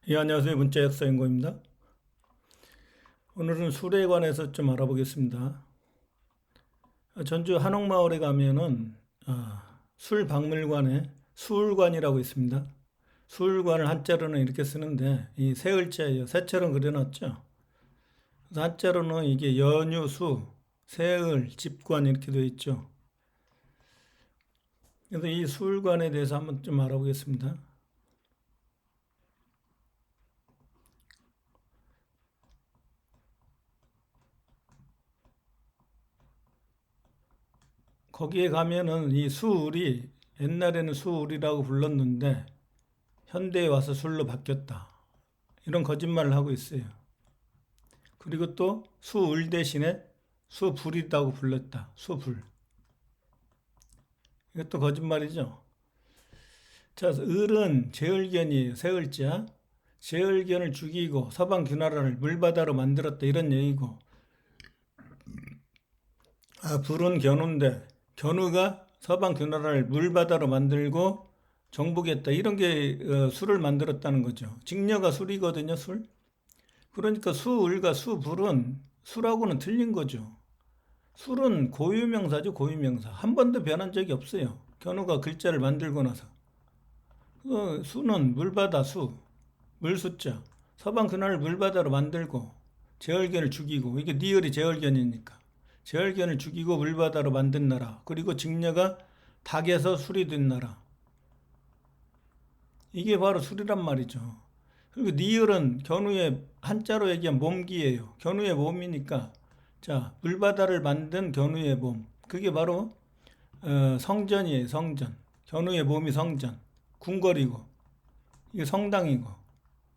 예, 안녕하세요. 문자 역사연구입니다. 오늘은 술에 관해서 좀 알아보겠습니다. 전주 한옥마을에 가면은 술 박물관에 수울관이라고 있습니다. 수울관을 한자로는 이렇게 쓰는데 이 세을자예요. 새처럼 그려놨죠. 그래서 한자로는 이게 연유수, 세을, 집관 이렇게 되어 있죠. 그래서 이 수울관에 대해서 한번 좀 알아보겠습니다. 거기에 가면은 이 수울이 옛날에는 수울이라고 불렀는데 현대에 와서 술로 바뀌었다. 이런 거짓말을 하고 있어요. 그리고 또 수을 대신에 수불이라고 불렀다. 수불. 이것도 거짓말이죠. 자, 을은 제을견이에요. 세을자. 제을견을 죽이고 서방규나라를 물바다로 만들었다. 이런 얘기고. 불은 견우인데 견우가 서방규나라를 물바다로 만들고 정복했다. 이런 게 술을 만들었다는 거죠. 직녀가 술이거든요. 술. 그러니까 수을과 수불은 술하고는 틀린 거죠. 술은 고유명사죠, 고유명사. 한 번도 변한 적이 없어요. 견우가 글자를 만들고 나서. 수는 물바다 수, 물수자. 서방 그날을 물바다로 만들고 제얼견을 죽이고 이게 니을이 제얼견이니까 제얼견을 죽이고 물바다로 만든 나라. 그리고 직녀가 닭에서 술이 된 나라. 이게 바로 술이란 말이죠. 그리고 니을은 견우의 한자로 얘기한 몸기예요. 견우의 몸이니까 자 물바다를 만든 견우의 몸 그게 바로 성전이에요. 성전. 견우의 몸이 성전. 궁궐이고 이게 성당이고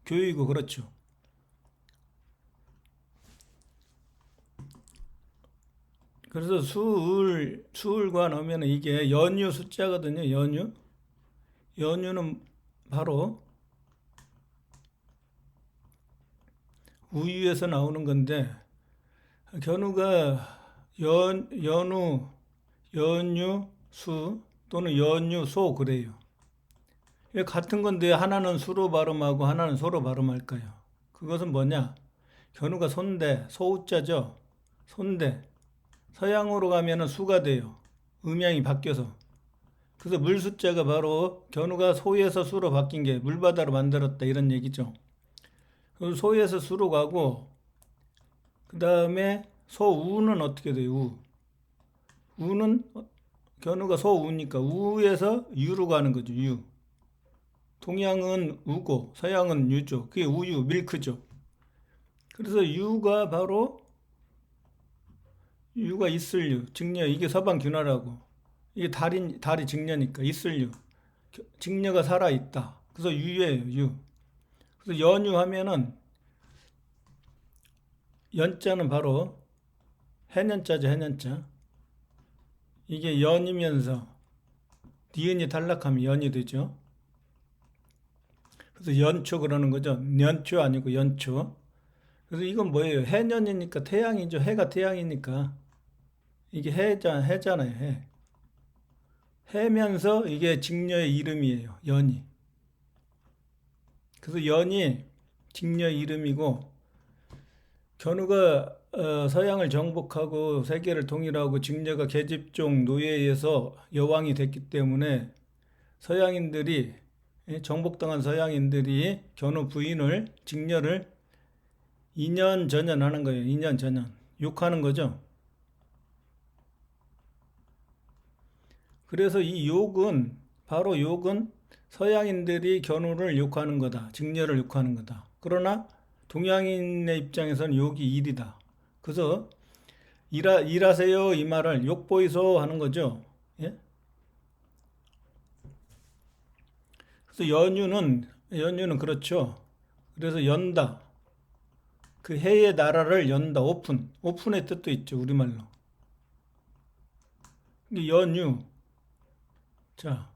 교회이고 그렇죠. 그래서 수을과 넣으면 이게 연유 숫자거든요. 연유. 연유는 바로 우유에서 나오는 건데 견우가 연우, 연유수 또는 연유소 그래요. 이게 같은 건데 하나는 수로 발음하고 하나는 소로 발음할까요? 그것은 뭐냐? 견우가 손대, 소우자죠. 손대. 서양으로 가면은 수가 돼요. 음양이 바뀌어서. 그래서 물수자가 바로 견우가 소에서 수로 바뀐 게 물바다로 만들었다 이런 얘기죠. 그래서 소에서 수로 가고 그 다음에 소우는 어떻게 돼요? 우. 우는 견우가 소우니까 우에서 유로 가는 거죠. 유. 동양은 우고 서양은 유죠. 그게 우유, 밀크죠. 그래서 유가 있을 유, 직녀 이게 서방균화라고. 이게 달이 직녀니까 있을 유. 직녀가 살아 있다. 그래서 유예요, 유. 그래서 연유하면은 연자는 바로 해년자죠, 해년자. 이게 연이면서 니은이 탈락하면 연이 되죠. 그래서 연초 그러는 거죠. 연초 아니고 연초. 그래서 이건 뭐예요? 해년이니까 태양이죠. 해가 태양이니까. 이게 해잖아요, 해. 해면서 이게 직녀의 이름이에요. 연이. 그래서 연이 직녀의 이름이고 견우가 서양을 정복하고 세계를 통일하고 직녀가 계집종 노예에서 여왕이 됐기 때문에 서양인들이 정복당한 서양인들이 견우 부인을 직녀를 2년 전연하는 거예요. 2년 전연. 욕하는 거죠. 그래서 이 욕은 바로 욕은 서양인들이 견우를 욕하는 거다. 직녀를 욕하는 거다. 그러나 동양인의 입장에서는 욕이 일이다. 그래서 일하세요 이 말을 욕보이소 하는 거죠. 예? 그래서 연유는 그렇죠. 그래서 연다. 그 해의 나라를 연다. 오픈의 뜻도 있죠. 우리말로. 연유. 자,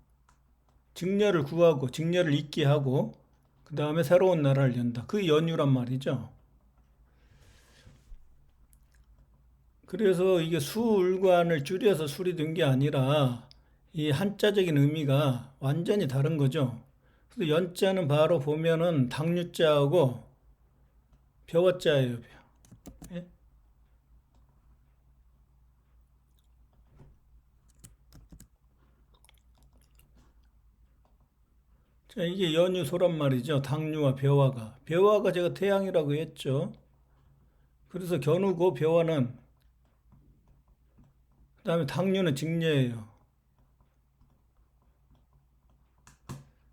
직녀를 구하고 직녀를 잊게 하고 그 다음에 새로운 나라를 연다. 그 연유란 말이죠. 그래서 이게 수울관을 줄여서 술이 된 게 아니라 이 한자적인 의미가 완전히 다른 거죠. 그래서 연자는 바로 보면은 당류자하고 벼와자예요. 예? 자, 이게 연유소란 말이죠. 당류와 벼와가. 벼와가 제가 태양이라고 했죠. 그래서 견우고 벼와는, 그다음에 당류는 직녀예요.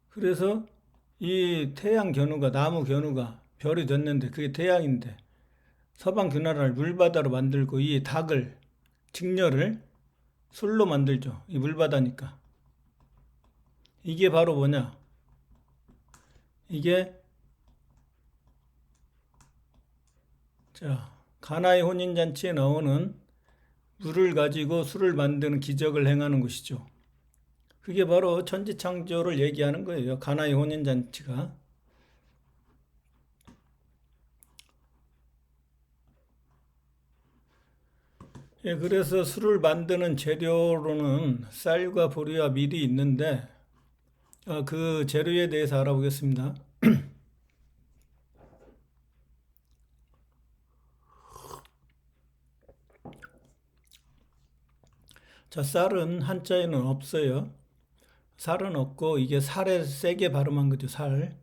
그래서 이 태양 견우가, 나무 견우가 별이 됐는데 그게 태양인데 서방 규나라를 물바다로 만들고 이 닭을, 직녀를 술로 만들죠. 이 물바다니까. 이게 바로 뭐냐? 이게 자, 가나의 혼인잔치에 나오는 물을 가지고 술을 만드는 기적을 행하는 것이죠. 그게 바로 천지창조를 얘기하는 거예요. 가나의 혼인잔치가. 예, 그래서 술을 만드는 재료로는 쌀과 보리와 밀이 있는데 그 재료에 대해서 알아보겠습니다. 자, 쌀은 한자에는 없어요. 살은 없고 이게 살에 세게 발음한 거죠, 살.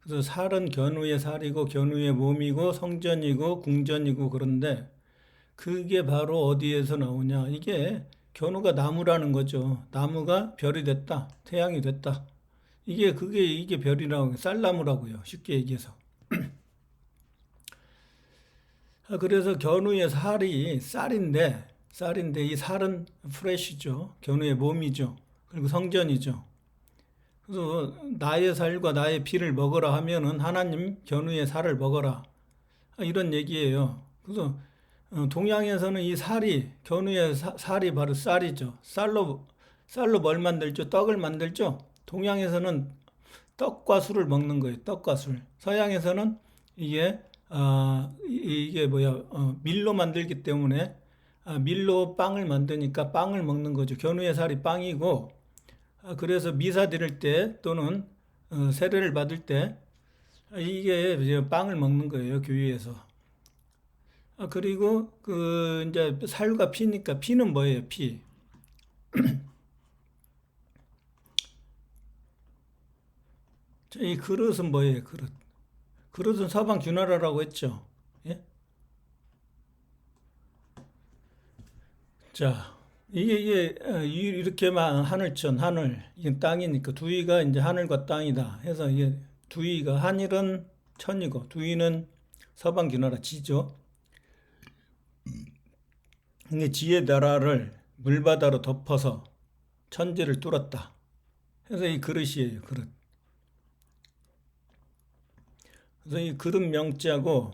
그래서 살은 견우의 살이고 견우의 몸이고 성전이고 궁전이고 그런데 그게 바로 어디에서 나오냐? 이게 견우가 나무라는 거죠. 나무가 별이 됐다. 태양이 됐다. 이게 별이라고 쌀나무라고요. 쉽게 얘기해서. 그래서 견우의 살이 쌀인데 이 살은 프레시죠. 견우의 몸이죠. 그리고 성전이죠. 그래서 나의 살과 나의 피를 먹어라 하면은 하나님 견우의 살을 먹어라. 이런 얘기예요. 그래서 동양에서는 이 살이 견우의 살이 바로 쌀이죠. 쌀로 뭘 만들죠? 떡을 만들죠. 동양에서는 떡과 술을 먹는 거예요. 떡과 술. 서양에서는 이게 이게 뭐야 밀로 만들기 때문에 밀로 빵을 만드니까 빵을 먹는 거죠. 견우의 살이 빵이고 그래서 미사 드릴 때 또는 세례를 받을 때 이게 이제 빵을 먹는 거예요. 교회에서. 그리고 그 이제 살과 피니까 피는 뭐예요? 피. 이 그릇은 뭐예요? 그릇. 그릇은 서방 균화라라고 했죠. 예? 자, 이게 이렇게만 하늘천, 하늘, 이게 땅이니까 두위가 이제 하늘과 땅이다 해서 이게 두위가 한일은 천이고 두위는 서방 균화라 지죠. 이게 지의 나라를 물바다로 덮어서 천지를 뚫었다. 그래서 이 그릇이에요, 그릇. 그래서 이 그릇 명자고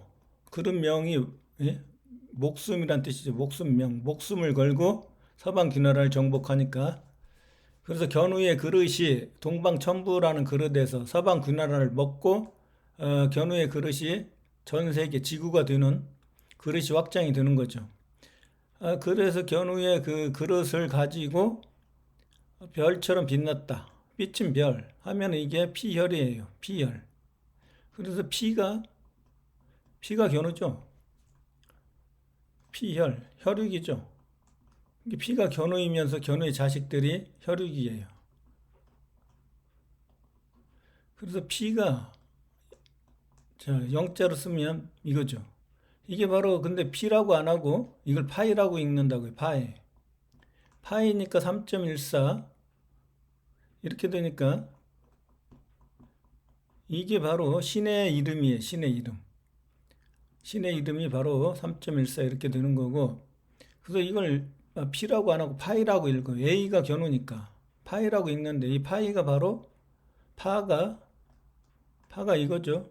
그릇 명이 예? 목숨이란 뜻이죠. 목숨명, 목숨을 걸고 서방 귀나라를 정복하니까. 그래서 견우의 그릇이 동방천부라는 그릇에서 서방 귀나라를 먹고 견우의 그릇이 전 세계 지구가 되는 그릇이 확장이 되는 거죠. 그래서 견우의 그 그릇을 가지고 별처럼 빛났다. 빛은 별 하면 이게 피혈이에요. 피혈. 그래서 피가 견우죠. 피혈, 혈육이죠. 피가 견우이면서 견우의 자식들이 혈육이에요. 그래서 피가 자, 영자로 쓰면 이거죠. 이게 바로 근데 피라고 안 하고 이걸 파이라고 읽는다고요. 파이. 파이니까 3.14 이렇게 되니까 이게 바로 신의 이름이에요. 신의 이름. 신의 이름이 바로 3.14 이렇게 되는 거고 그래서 이걸 P라고 안 하고 파이라고 읽어요. A가 견우니까 파이라고 읽는데 이 파이가 바로 파가 이거죠.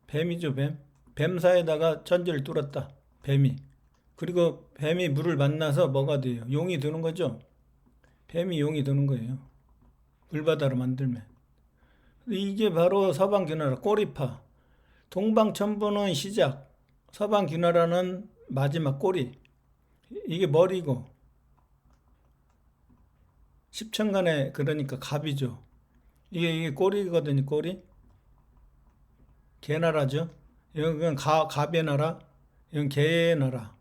뱀이죠, 뱀. 뱀사에다가 천지를 뚫었다. 뱀이. 그리고 뱀이 물을 만나서 뭐가 돼요? 용이 되는 거죠. 뱀이 용이 되는 거예요. 물바다로 만들면. 이게 바로 서방귀나라 꼬리파. 동방천부는 시작. 서방귀나라는 마지막 꼬리. 이게 머리고 십천간에 그러니까 갑이죠. 이게 꼬리거든요, 꼬리. 개나라죠. 이건 갑의 나라, 이건 개의 나라.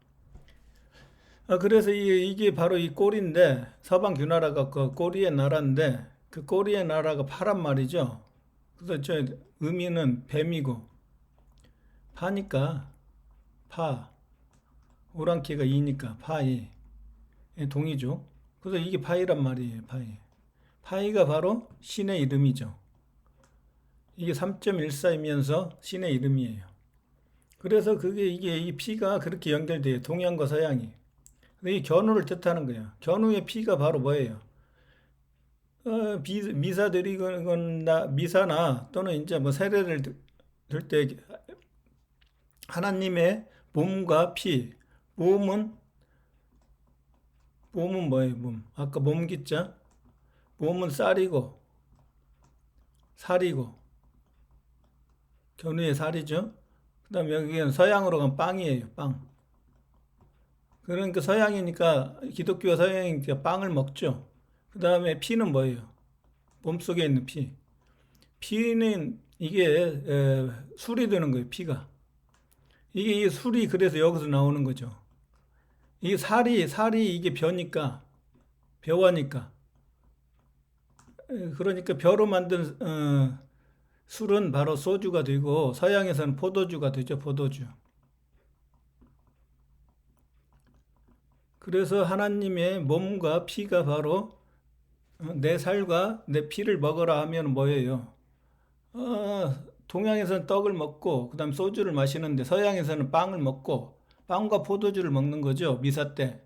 그래서 이게 바로 이 꼬리인데, 서방 규나라가 그 꼬리의 나라인데, 그 꼬리의 나라가 파란 말이죠. 그래서 저 의미는 뱀이고, 파니까, 파, 오랑캐가 이니까, 파이, 동이죠. 그래서 이게 파이란 말이에요, 파이. 파이가 바로 신의 이름이죠. 이게 3.14이면서 신의 이름이에요. 그래서 이게 이 피가 그렇게 연결돼요. 동양과 서양이. 이 견우를 뜻하는 거예요. 견우의 피가 바로 뭐예요? 미사나 또는 이제 뭐 세례를 들 때 하나님의 몸과 피, 몸은 뭐예요? 몸. 아까 몸기자. 몸은 쌀이고 살이고 견우의 살이죠. 그다음에 여기는 서양으로 가면 빵이에요. 빵. 그러니까 서양이니까 기독교가 서양이니까 빵을 먹죠. 그 다음에 피는 뭐예요? 몸속에 있는 피. 피는 이게 술이 되는 거예요. 피가. 이게 술이 그래서 여기서 나오는 거죠. 이 살이 이게 벼니까. 그러니까 벼로 만든 술은 바로 소주가 되고 서양에서는 포도주가 되죠. 포도주. 그래서 하나님의 몸과 피가 바로 내 살과 내 피를 먹어라 하면 뭐예요? 동양에서는 떡을 먹고 그다음 소주를 마시는데 서양에서는 빵을 먹고 빵과 포도주를 먹는 거죠. 미사 때.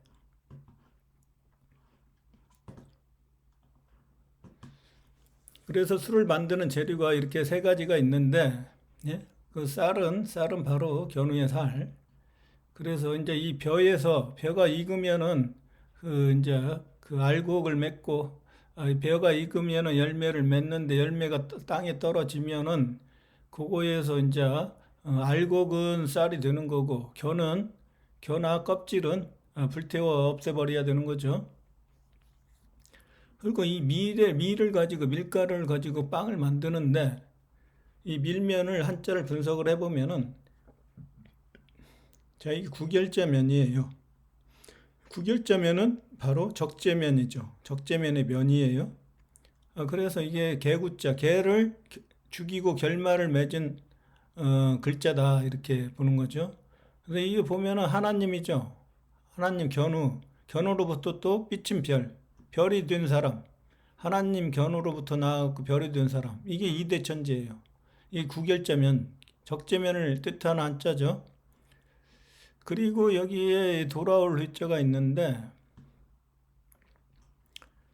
그래서 술을 만드는 재료가 이렇게 세 가지가 있는데 예? 그 쌀은 바로 견우의 살. 그래서 이제 이 벼가 익으면은 이제 그 알곡을 맺고 벼가 익으면은 열매를 맺는데 열매가 땅에 떨어지면은 그거에서 이제 알곡은 쌀이 되는 거고 겨나 껍질은 불태워 없애버려야 되는 거죠. 그리고 이 밀을 가지고 밀가루를 가지고 빵을 만드는데 이 밀면을 한자를 분석을 해보면은 자, 이게 구결자면이에요. 구결자면은 바로 적재면이죠. 적재면의 면이에요. 그래서 이게 개구자, 개를 죽이고 결말을 맺은 글자다 이렇게 보는 거죠. 그래서 이게 보면은 하나님이죠. 하나님 견우로부터 또 삐친 별이 된 사람. 하나님 견우로부터 나왔고 별이 된 사람. 이게 이대천재예요. 이 구결자면, 적재면을 뜻하는 한자죠. 그리고 여기에 돌아올 회자가 있는데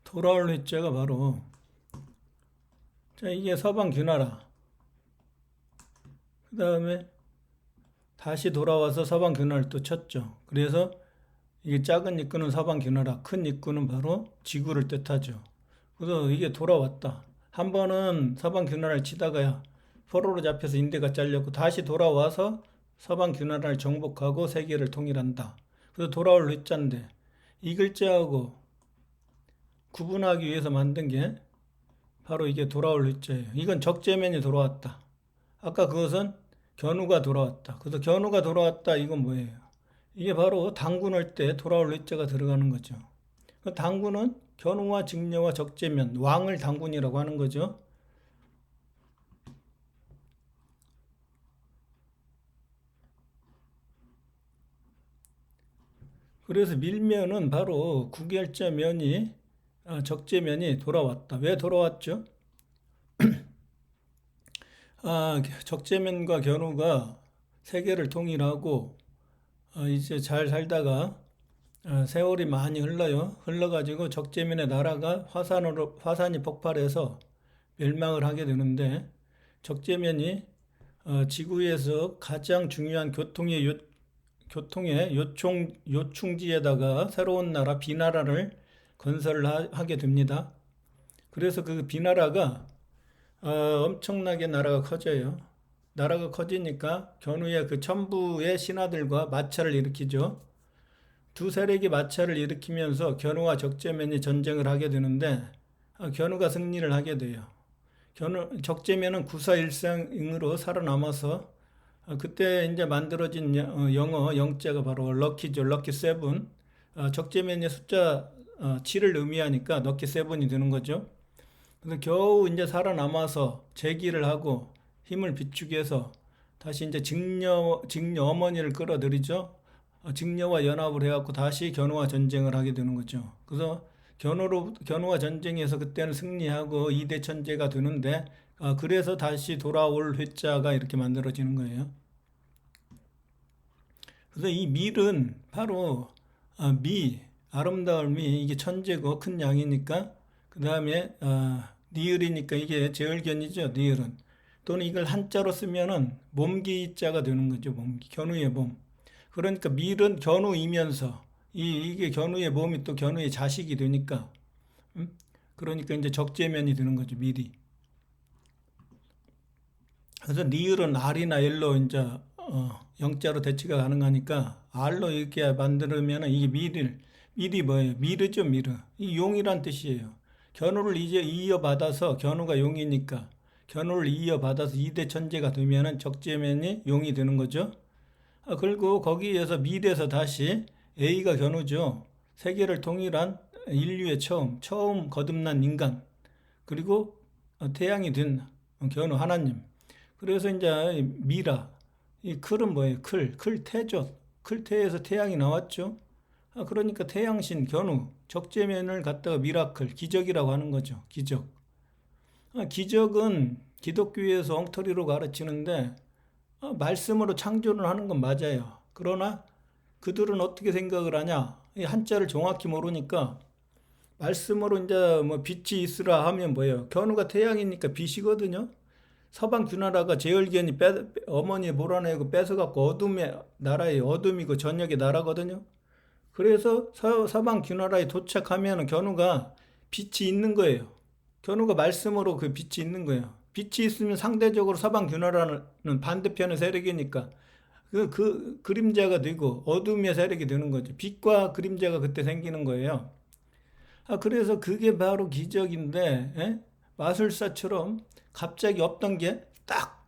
돌아올 회자가 바로 자 이게 서방 규나라 그 다음에 다시 돌아와서 서방 규나라를 또 쳤죠. 그래서 이게 작은 입구는 서방 규나라, 큰 입구는 바로 지구를 뜻하죠. 그래서 이게 돌아왔다. 한 번은 서방 규나라를 치다가 포로로 잡혀서 인대가 잘렸고 다시 돌아와서 서방 규나라를 정복하고 세계를 통일한다. 그래서 돌아올 회자인데 이 글자하고 구분하기 위해서 만든 게 바로 이게 돌아올 회자예요. 이건 적재면이 돌아왔다. 아까 그것은 견우가 돌아왔다. 그래서 견우가 돌아왔다. 이건 뭐예요? 이게 바로 당군할 때 돌아올 회자가 들어가는 거죠. 그 당군은 견우와 직녀와 적재면, 왕을 당군이라고 하는 거죠. 그래서 밀면은 바로 구결자면이 적재면이 돌아왔다. 왜 돌아왔죠? 적재면과 견우가 세계를 통일하고 이제 잘 살다가 세월이 많이 흘러가지고 적재면의 나라가 화산이 폭발해서 멸망을 하게 되는데 적재면이 지구에서 가장 중요한 교통의 요충지에다가 새로운 나라 비나라를 건설을 하게 됩니다. 그래서 그 비나라가 엄청나게 나라가 커져요. 나라가 커지니까 견우의 그 천부의 신하들과 마찰을 일으키죠. 두 세력이 마찰을 일으키면서 견우와 적재면이 전쟁을 하게 되는데 견우가 승리를 하게 돼요. 적재면은 구사일생으로 살아남아서 그때 이제 만들어진 영어 영자가 바로 럭키죠. 럭키 세븐. 적재면의 숫자 7을 의미하니까 럭키 세븐이 되는 거죠. 그래서 겨우 이제 살아남아서 재기를 하고 힘을 비추기 위해서 다시 이제 직녀 어머니를 끌어들이죠. 직녀와 연합을 해갖고 다시 견우와 전쟁을 하게 되는 거죠. 그래서 견우와 전쟁에서 그때는 승리하고 이대 천재가 되는데, 그래서 다시 돌아올 회자가 이렇게 만들어지는 거예요. 그래서 이 밀은 바로 아름다울 미, 이게 천재고 큰 양이니까, 그 다음에 니을이니까 이게 제을견이죠. 니을은 또는 이걸 한자로 쓰면은 몸기자가 되는 거죠. 몸기, 견우의 몸. 그러니까 밀은 견우이면서 이게 견우의 몸이 또 견우의 자식이 되니까, 그러니까 이제 적재면이 되는 거죠. 밀이. 그래서 니을은 R이나 L로 이제 영자로 대치가 가능하니까 R로 이렇게 만들면 이게 밀이 뭐예요? 미르죠, 미르. 이 용이란 뜻이에요. 견우를 이제 이어받아서 견우가 용이니까 견우를 이어받아서 이대 천재가 되면은 적재면이 용이 되는 거죠. 그리고 거기에서 밀에서 다시 A가 견우죠. 세계를 통일한 인류의 처음 거듭난 인간. 그리고 태양이 된 견우 하나님. 그래서 이제 미라, 이 클은 뭐예요? 클태죠. 클태에서 태양이 나왔죠. 그러니까 태양신 견우, 적재면을 갖다가 미라클, 기적이라고 하는 거죠. 기적. 기적은 기독교에서 엉터리로 가르치는데 말씀으로 창조를 하는 건 맞아요. 그러나 그들은 어떻게 생각을 하냐? 이 한자를 정확히 모르니까 말씀으로 이제 뭐 빛이 있으라 하면 뭐예요? 견우가 태양이니까 빛이거든요. 서방 균나라가 제얼견이 어머니 몰아내고 뺏어갖고 어둠의 나라의 어둠이고 저녁의 나라거든요. 그래서 서방 균나라에 도착하면 견우가 빛이 있는 거예요. 견우가 말씀으로 그 빛이 있는 거예요. 빛이 있으면 상대적으로 서방 균나라는 반대편의 세력이니까 그 그림자가 되고 어둠의 세력이 되는 거죠. 빛과 그림자가 그때 생기는 거예요. 그래서 그게 바로 기적인데, 마술사처럼 갑자기 없던 게 딱,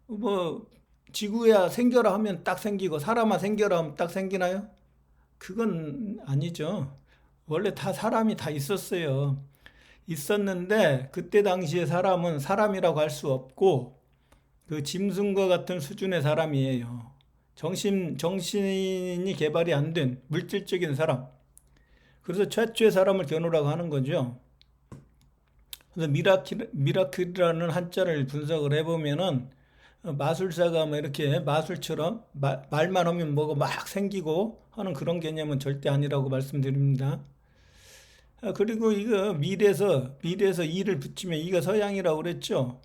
뭐, 지구야 생겨라 하면 딱 생기고, 사람아 생겨라 하면 딱 생기나요? 그건 아니죠. 원래 다 사람이 다 있었어요. 있었는데, 그때 당시에 사람은 사람이라고 할 수 없고, 그 짐승과 같은 수준의 사람이에요. 정신이 개발이 안 된 물질적인 사람. 그래서 최초의 사람을 견우라고 하는 거죠. 그래서 미라클이라는 한자를 분석을 해보면은 마술사가 뭐 이렇게 마술처럼 말만 하면 뭐가 막 생기고 하는 그런 개념은 절대 아니라고 말씀드립니다. 그리고 이거 밀에서 이를 붙이면 이가 서양이라고 그랬죠.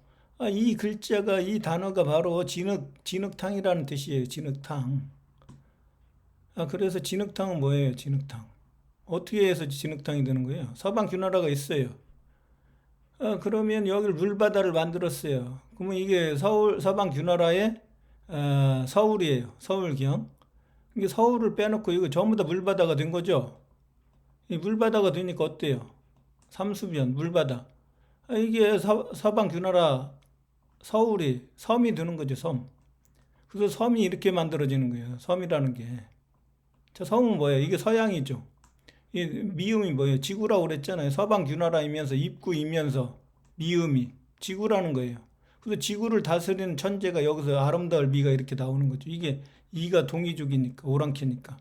이 글자가 이 단어가 바로 진흙탕이라는 뜻이에요. 진흙탕. 그래서 진흙탕은 뭐예요? 진흙탕. 어떻게 해서 진흙탕이 되는 거예요? 서방 균나라가 있어요. 그러면 여기를 물바다를 만들었어요. 그러면 이게 서방 균나라의 서울이에요. 서울경. 이게 서울을 빼놓고 이거 전부 다 물바다가 된 거죠. 이 물바다가 되니까 어때요? 삼수변, 물바다. 이게 서방 균나라 서울이 섬이 되는 거죠, 섬. 그래서 섬이 이렇게 만들어지는 거예요. 섬이라는 게. 저 섬은 뭐예요? 이게 서양이죠. 이 미음이 뭐예요? 지구라고 그랬잖아요. 서방 균나라이면서 입구이면서 미음이 지구라는 거예요. 그래서 지구를 다스리는 천재가 여기서 아름다울 미가 이렇게 나오는 거죠. 이게 이가 동이족이니까 오랑캐니까.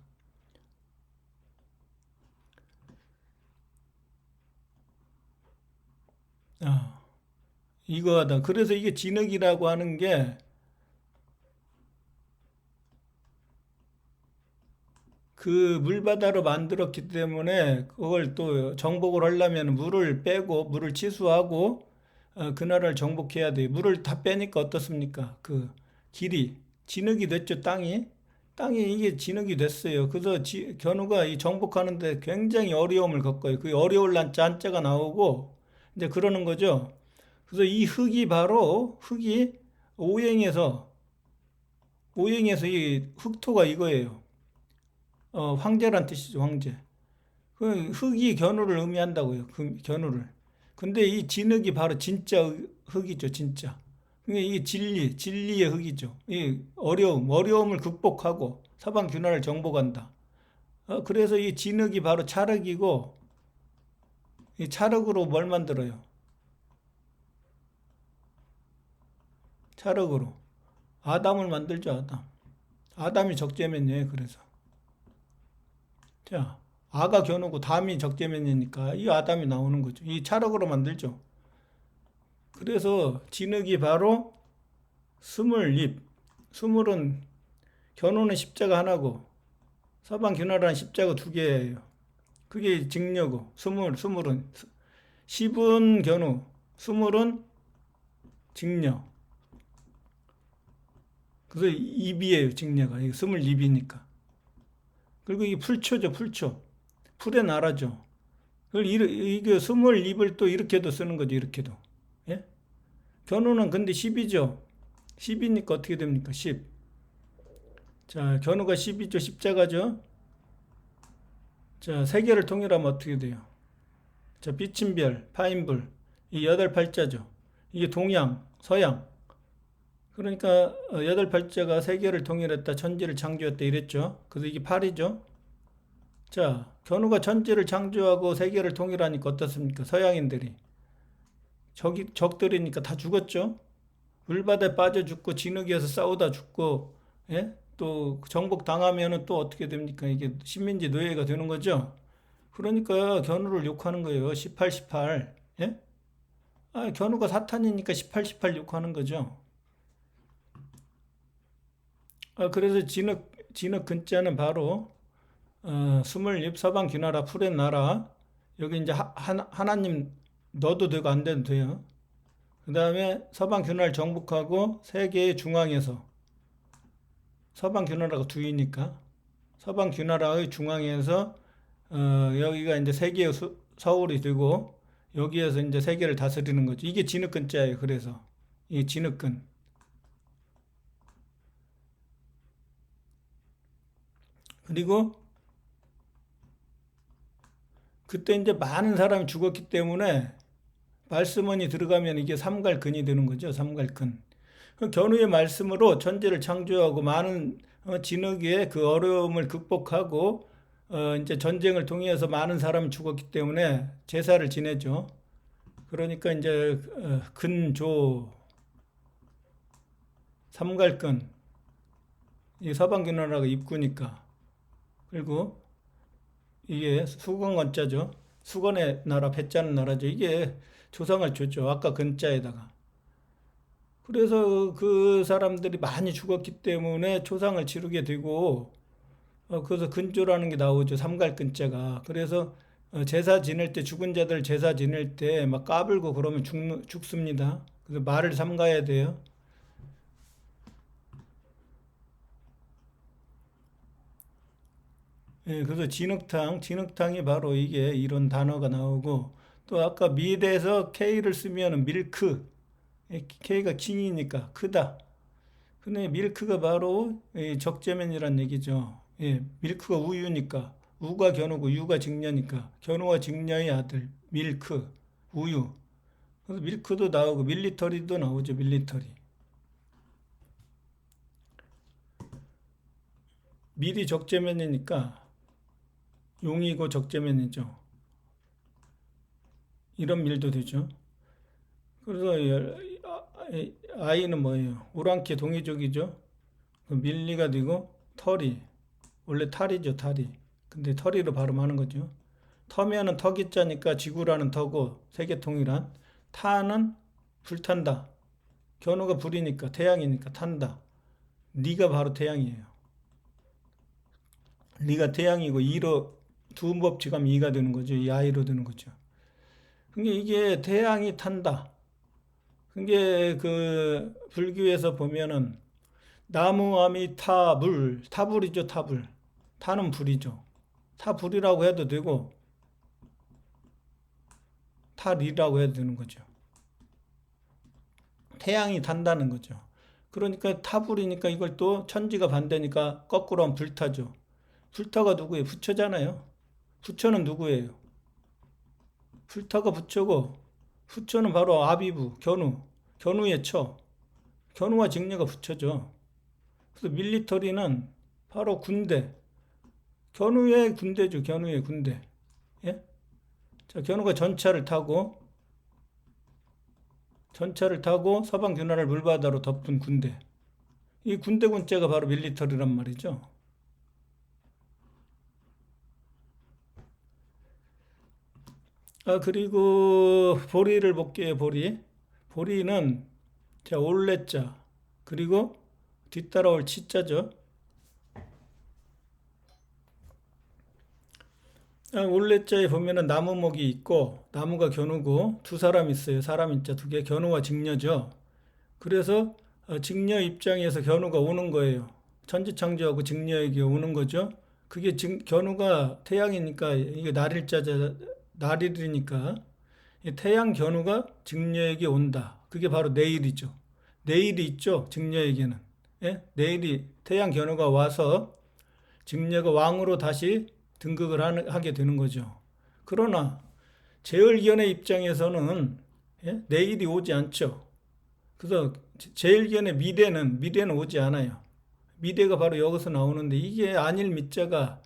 이거 하다. 그래서 이게 진흙이라고 하는 게 그 물바다로 만들었기 때문에 그걸 또 정복을 하려면 물을 빼고 물을 치수하고 그 나라를 정복해야 돼요. 물을 다 빼니까 어떻습니까? 그 길이 진흙이 됐죠. 땅이 이게 진흙이 됐어요. 그래서 견우가 이 정복하는데 굉장히 어려움을 겪어요. 그 어려울 한자가 나오고 이제 그러는 거죠. 그래서 이 흙이 오행에서 이 흙토가 이거예요. 황제란 뜻이죠, 황제. 그 흙이 견우를 의미한다고요. 그 견우를. 근데 이 진흙이 바로 진짜 흙이죠, 진짜. 그러니까 이게 진리의 흙이죠. 이 어려움을 극복하고 사방균화를 정복한다. 그래서 이 진흙이 바로 찰흙이고, 이 찰흙으로 뭘 만들어요? 찰흙으로. 아담을 만들죠, 아담. 아담이 적재면이에요, 그래서. 자, 아가 겨누고 담이 적재면이니까 이 아담이 나오는 거죠. 이 찰흙으로 만들죠. 그래서 진흙이 바로 스물잎. 스물은 겨누는 십자가 하나고 사방균화라는 십자가 두 개예요. 그게 직녀고 스물은 십은 겨누, 스물은 직녀. 그래서 입이에요, 직녀가. 이게 스물입이니까. 그리고 이게 풀초죠, 풀초. 풀의 나라죠. 이게 스물입을 또 이렇게도 쓰는 거죠, 이렇게도. 예? 견우는 근데 10이죠. 10이니까 어떻게 됩니까? 10. 자, 견우가 10이죠. 십자가죠. 자, 세 개를 통일하면 어떻게 돼요? 자, 비침별, 파인불. 이 여덟 팔자죠. 이게 동양, 서양. 그러니까 여덟 팔자가 세 개를 통일했다. 천지를 창조했다 이랬죠. 그래서 이게 8이죠. 자, 견우가 천지를 창조하고 세계를 통일하니까 어떻습니까? 서양인들이. 적들이니까 다 죽었죠. 물바다에 빠져 죽고 진흙에서 싸우다 죽고, 예? 또 정복 당하면은 또 어떻게 됩니까? 이게 식민지 노예가 되는 거죠. 그러니까 견우를 욕하는 거예요. 18, 18. 예? 견우가 사탄이니까 18, 18 욕하는 거죠. 그래서 진흙 근자는 바로 스물잎 서방귀나라 푸른 나라. 여기 이제 하나님 넣어도 되고 안 돼도 돼요. 그 다음에 서방귀나라를 정복하고 세계의 중앙에서 서방귀나라가 두이니까 서방귀나라의 중앙에서 여기가 이제 세계의 서울이 되고 여기에서 이제 세계를 다스리는 거죠. 이게 진흙근자예요. 그래서 이 진흙근. 그리고 그때 이제 많은 사람이 죽었기 때문에 말씀원이 들어가면 이게 삼갈근이 되는 거죠. 삼갈근. 그 견우의 말씀으로 천지를 창조하고 많은 진흙의 그 어려움을 극복하고 이제 전쟁을 통해서 많은 사람이 죽었기 때문에 제사를 지내죠. 그러니까 이제 근조 삼갈근 이 서방균나라가 입구니까 그리고 이게 수건건자죠. 수건의 나라, 배짜는 나라죠. 이게 조상을 줬죠. 아까 근자에다가. 그래서 그 사람들이 많이 죽었기 때문에 조상을 치르게 되고, 그래서 근조라는 게 나오죠. 삼갈근자가. 그래서 제사 지낼 때, 죽은 자들 제사 지낼 때 막 까불고 그러면 죽습니다. 그래서 말을 삼가야 돼요. 예, 그래서 진흙탕이 바로 이게 이런 단어가 나오고, 또 아까 밀에서 K를 쓰면 밀크, K가 킹이니까 크다. 근데 밀크가 바로 적재면이란 얘기죠. 예, 밀크가 우유니까, 우가 견우고 유가 직녀니까, 견우와 직녀의 아들, 밀크, 우유. 그래서 밀크도 나오고, 밀리터리도 나오죠, 밀리터리. 밀이 적재면이니까, 용이고 적재면이죠. 이런 밀도 되죠. 그래서 아이는 뭐예요? 오랑캐 동이족이죠. 그 밀리가 되고 털이 원래 탈이죠, 탈이. 근데 털이로 발음하는 거죠. 터면은 터기자니까 지구라는 터고 세계통이란 타는 불탄다. 견우가 불이니까 태양이니까 탄다. 리가 바로 태양이에요. 리가 태양이고 이로 두 법칙하면 이가 되는 거죠. 이 아이로 되는 거죠. 그게 이게 태양이 탄다. 그게 그 불교에서 보면은 나무 아미 타불, 타불이죠, 타불. 타는 불이죠. 타불이라고 해도 되고 타리라고 해도 되는 거죠. 태양이 탄다는 거죠. 그러니까 타불이니까 이걸 또 천지가 반대니까 거꾸로 하면 불타죠. 불타가 누구예요? 부처잖아요. 부처는 누구예요? 불타가 부처고 후처는 바로 아비부, 견우의 처. 견우와 직녀가 후처죠. 그래서 밀리터리는 바로 군대. 견우의 군대죠. 견우의 군대. 예? 자, 견우가 전차를 타고 서방 듀나를 물바다로 덮은 군대. 이 군대 군자가 바로 밀리터리란 말이죠. 그리고 보리를 볼게요. 보리는 자, 올레자 그리고 뒤따라올 치자죠. 올레자에 보면은 나무목이 있고 나무가 견우고 두 사람 있어요. 사람 있자 두 개. 견우와 직녀죠. 그래서 직녀 입장에서 견우가 오는 거예요. 천지창조하고 직녀에게 오는 거죠. 그게 견우가 태양이니까 이게 날일이니까 태양 견우가 직녀에게 온다. 그게 바로 내일이죠. 내일이 있죠. 직녀에게는. 예? 내일이 태양 견우가 와서 직녀가 왕으로 다시 등극을 하게 되는 거죠. 그러나 제을견의 입장에서는 내일이 오지 않죠. 그래서 제일견의 미래는 오지 않아요. 미래가 바로 여기서 나오는데 이게 안일 미자가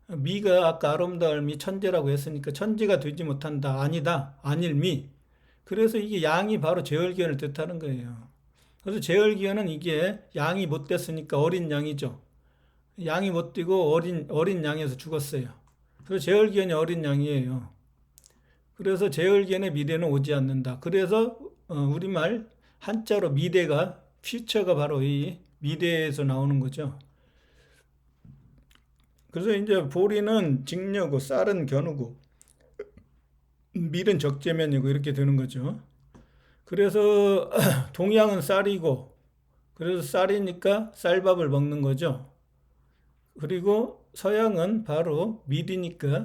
미가 아까 아름다울 미 천재라고 했으니까 천재가 되지 못한다. 아니다. 안일 미. 그래서 이게 양이 바로 제을견을 뜻하는 거예요. 그래서 제을견은 이게 양이 못 됐으니까 어린 양이죠. 양이 못 되고 어린 양에서 죽었어요. 그래서 제을견이 어린 양이에요. 그래서 제을견의 미래는 오지 않는다. 그래서 우리말 한자로 미래가 퓨처가 바로 이 미래에서 나오는 거죠. 그래서 이제 보리는 직녀고 쌀은 견우고 밀은 적재면이고 이렇게 되는 거죠. 그래서 동양은 쌀이고 그래서 쌀이니까 쌀밥을 먹는 거죠. 그리고 서양은 바로 밀이니까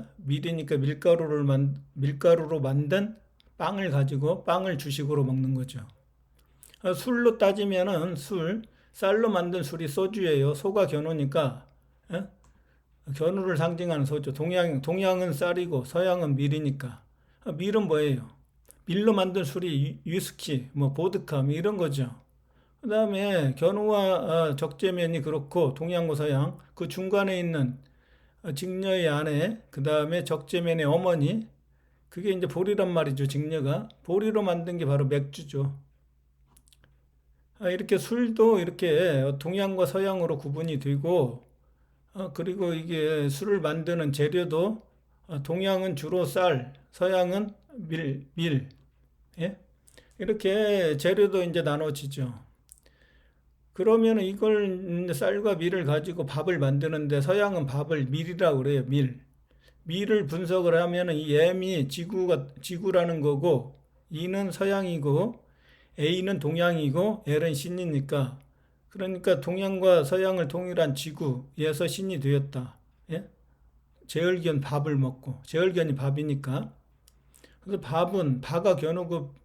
밀가루로 만든 빵을 가지고 빵을 주식으로 먹는 거죠. 술로 따지면은 쌀로 만든 술이 소주예요. 소가 견우니까 견우를 상징하는 소주. 동양은 쌀이고 서양은 밀이니까. 밀은 뭐예요? 밀로 만든 술이 위스키, 보드카 이런 거죠. 그 다음에 견우와 적재면이 그렇고 동양과 서양 그 중간에 있는 직녀의 아내 그 다음에 적재면의 어머니 그게 이제 보리란 말이죠. 직녀가 보리로 만든 게 바로 맥주죠. 이렇게 술도 이렇게 동양과 서양으로 구분이 되고 그리고 이게 술을 만드는 재료도 동양은 주로 쌀, 서양은 밀, 예? 이렇게 재료도 이제 나눠지죠. 그러면 이걸 쌀과 밀을 가지고 밥을 만드는데 서양은 밥을 밀이라고 그래요. 밀을 분석을 하면 이 M이 지구라는 거고 E는 서양이고 A는 동양이고 L은 신이니까 그러니까 동양과 서양을 통일한 지구에서 신이 되었다. 예? 제을견 밥을 먹고 제을견이 밥이니까 그래서 밥은 바가 견우고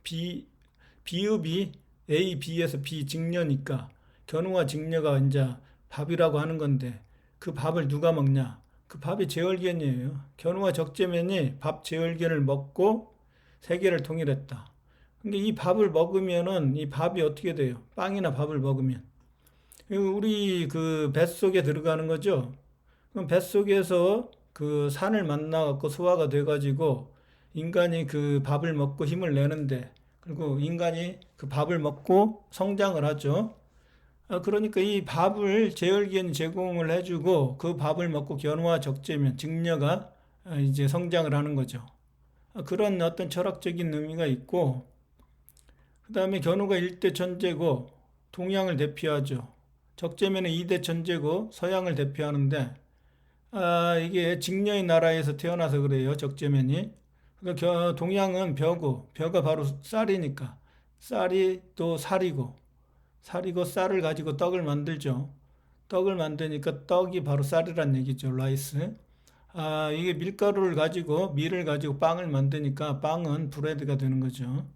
비읍이 A, B에서 B 직녀니까 견우와 직녀가 이제 밥이라고 하는 건데 그 밥을 누가 먹냐? 그 밥이 제을견이에요. 견우와 적재면이 밥 제을견을 먹고 세계를 통일했다. 근데 이 밥을 먹으면은 이 밥이 어떻게 돼요? 빵이나 밥을 먹으면 우리 그 뱃속에 들어가는 거죠. 그럼 뱃속에서 그 산을 만나갖고 소화가 돼가지고 인간이 그 밥을 먹고 힘을 내는데 그리고 인간이 그 밥을 먹고 성장을 하죠. 그러니까 이 밥을 제을견이 제공을 해주고 그 밥을 먹고 견우와 적재면 직녀가 이제 성장을 하는 거죠. 그런 어떤 철학적인 의미가 있고 그 다음에 견우가 1대 천재고 동양을 대표하죠. 적재면은 2대 천재고 서양을 대표하는데 이게 직녀의 나라에서 태어나서 그래요. 적재면이. 그러니까 동양은 벼가 바로 쌀이니까 쌀이 또 살이고 쌀을 가지고 떡을 만들죠. 떡을 만드니까 떡이 바로 쌀이란 얘기죠. 라이스. 이게 밀을 가지고 빵을 만드니까 빵은 브레드가 되는 거죠.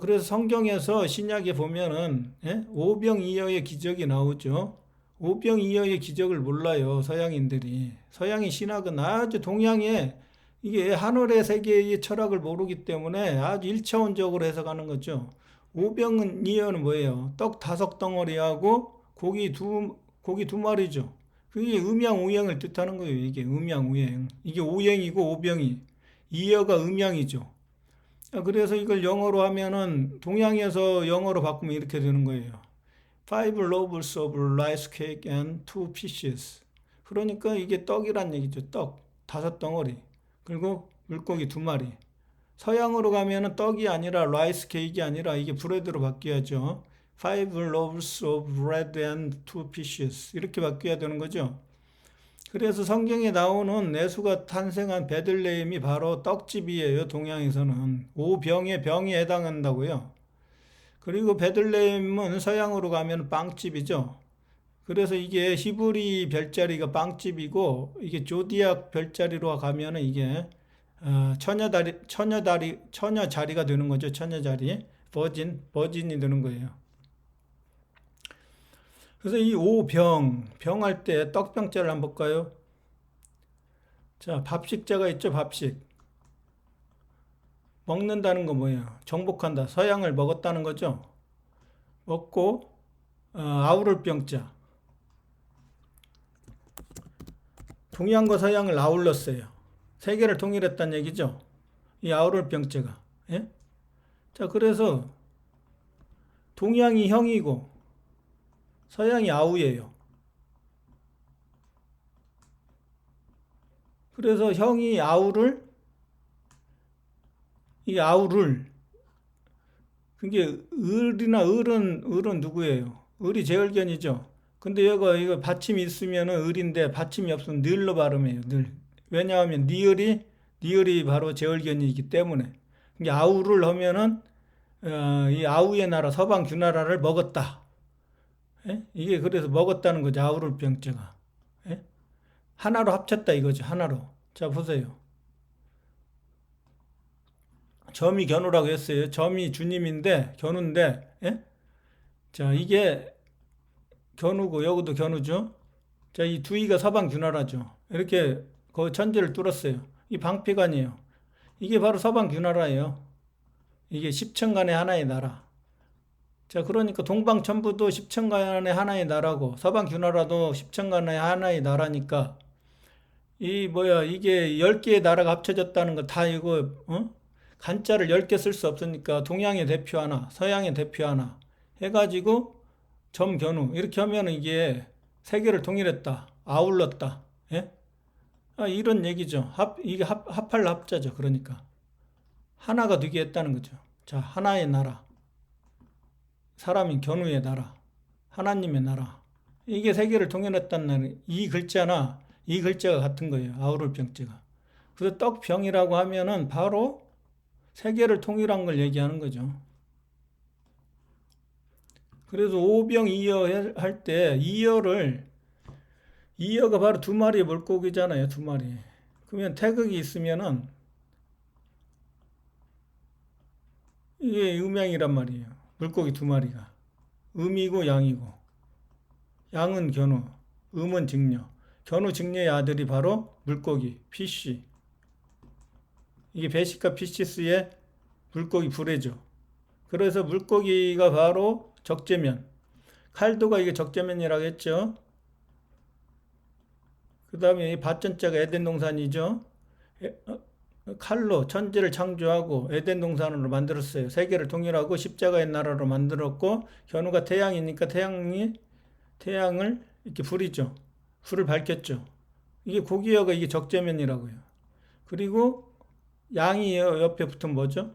그래서 성경에서 신약에 보면은 오병이어의 기적이 나오죠. 오병이어의 기적을 몰라요. 서양인들이. 서양의 신학은 아주 동양의 이게 하늘의 세계의 철학을 모르기 때문에 아주 일차원적으로 해석하는 거죠. 오병은 이어는 뭐예요? 떡 5덩어리하고 고기 두 마리죠. 그게 음양오행을 뜻하는 거예요. 이게 음양오행. 이게 오행이고 오병이. 이어가 음양이죠. 그래서 이걸 영어로 하면은 동양에서 영어로 바꾸면 이렇게 되는 거예요. Five loaves of rice cake and 2 pieces. 그러니까 이게 떡이란 얘기죠. 떡 5덩어리. 그리고 물고기 2마리. 서양으로 가면은 떡이 아니라 라이스 케이크가 아니라 이게 브레드로 바뀌어야죠. Five loaves of bread and 2 pieces. 이렇게 바뀌어야 되는 거죠. 그래서 성경에 나오는 예수가 탄생한 베들레헴이 바로 떡집이에요. 동양에서는. 오병의 병에 해당한다고요. 그리고 베들레헴은 서양으로 가면 빵집이죠. 그래서 이게 히브리 별자리가 빵집이고 이게 조디악 별자리로 가면은 이게 처녀 자리가 되는 거죠. 처녀 자리. 버진이 되는 거예요. 그래서 이 병할 때 떡병자를 한번 볼까요? 자, 밥식자가 있죠. 밥식. 먹는다는 거 뭐예요? 정복한다. 서양을 먹었다는 거죠. 먹고 아우를 병자. 동양과 서양을 아울렀어요. 세계를 통일했다는 얘기죠. 이 아우를 병자가. 예? 자, 그래서 동양이 형이고 서양이 아우예요. 그래서 형이 이 아우를 그게 을은 누구예요? 을이 제얼견이죠. 근데 이거 받침이 있으면은 을인데 받침이 없으면 늘로 발음해요. 늘. 왜냐하면 니을이 바로 제얼견이기 때문에. 이게 아우를 하면은 이 아우의 나라 서방 주나라를 먹었다. 예? 이게 그래서 먹었다는 거죠. 아우를 병자가. 예? 하나로 합쳤다 이거죠. 하나로. 자, 보세요. 점이 견우라고 했어요. 점이 주님인데 견우인데, 예? 자, 이게 견우고 여기도 견우죠. 자, 이 두이가 서방 주나라죠. 이렇게 그 천지를 뚫었어요. 이 방패관이에요. 이게 바로 서방 주나라예요. 이게 십천간의 하나의 나라. 자, 그러니까 동방천부도 십천간의 하나의 나라고 서방 주나라도 십천간의 하나의 나라니까 이게 10개의 나라가 합쳐졌다는 거 다 이거 간자를 10개 쓸 수 없으니까 동양의 대표 하나, 서양의 대표 하나 해가지고 점견우 이렇게 하면 이게 세계를 통일했다, 아울렀다. 예? 이런 얘기죠. 이게 합할 합자죠. 그러니까 하나가 되게 했다는 거죠. 자, 하나의 나라, 사람인 견우의 나라, 하나님의 나라. 이게 세계를 통일했다는 날, 이 글자가 같은 거예요. 아우를 병자가. 그래서 떡병이라고 하면은 바로 세계를 통일한 걸 얘기하는 거죠. 그래서 오병이어 할 때 이어가 바로 2마리의 물고기잖아요. 2마리. 그러면 태극이 있으면은 이게 음양이란 말이에요. 물고기 2마리가. 음이고 양이고. 양은 견우, 음은 직녀. 견우 직녀의 아들이 바로 물고기, 피쉬. 이게 베시카 피시스의 물고기 불회죠. 그래서 물고기가 바로 적재면. 칼도가 이게 적재면이라고 했죠. 그 다음에 이 밭전자가 에덴 동산이죠. 칼로 천지를 창조하고 에덴 동산으로 만들었어요. 세계를 통일하고 십자가의 나라로 만들었고 견우가 태양이니까 태양을 이렇게 불이죠. 불을 밝혔죠. 이게 고기여가 이게 적재면이라고요. 그리고 양이 옆에 붙은 뭐죠?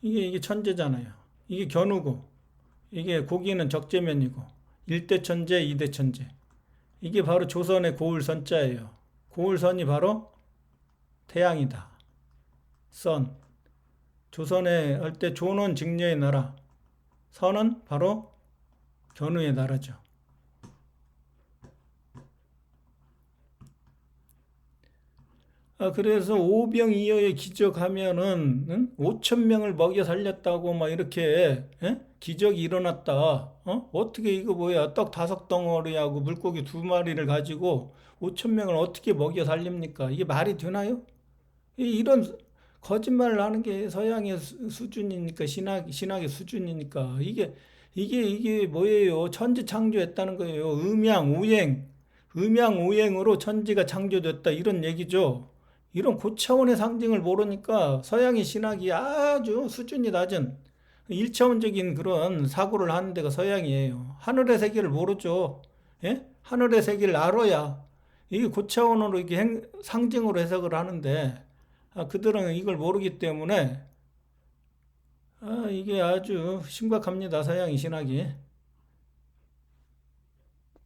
이게 천재잖아요. 이게 견우고 이게 고기는 적재면이고 1대 천재, 2대 천재. 이게 바로 조선의 고을선자예요. 고을선이 바로 태양이다. 선. 조선의 할 때 조는 직녀의 나라. 선은 바로 견우의 나라죠. 그래서 오병이어의 기적하면은 5천 명을 먹여 살렸다고 막 이렇게 기적이 일어났다. 어떻게 이거 뭐야? 떡 5덩어리하고 물고기 2마리를 가지고 5천 명을 어떻게 먹여 살립니까? 이게 말이 되나요? 이런 거짓말을 하는 게 서양의 수준이니까 신학의 수준이니까 이게 뭐예요? 천지 창조했다는 거예요. 음양오행으로 천지가 창조됐다 이런 얘기죠. 이런 고차원의 상징을 모르니까 서양의 신학이 아주 수준이 낮은 1차원적인 그런 사고를 하는 데가 서양이에요. 하늘의 세계를 모르죠. 예? 하늘의 세계를 알아야 이게 고차원으로 이렇게 상징으로 해석을 하는데 그들은 이걸 모르기 때문에 이게 아주 심각합니다. 서양의 신학이.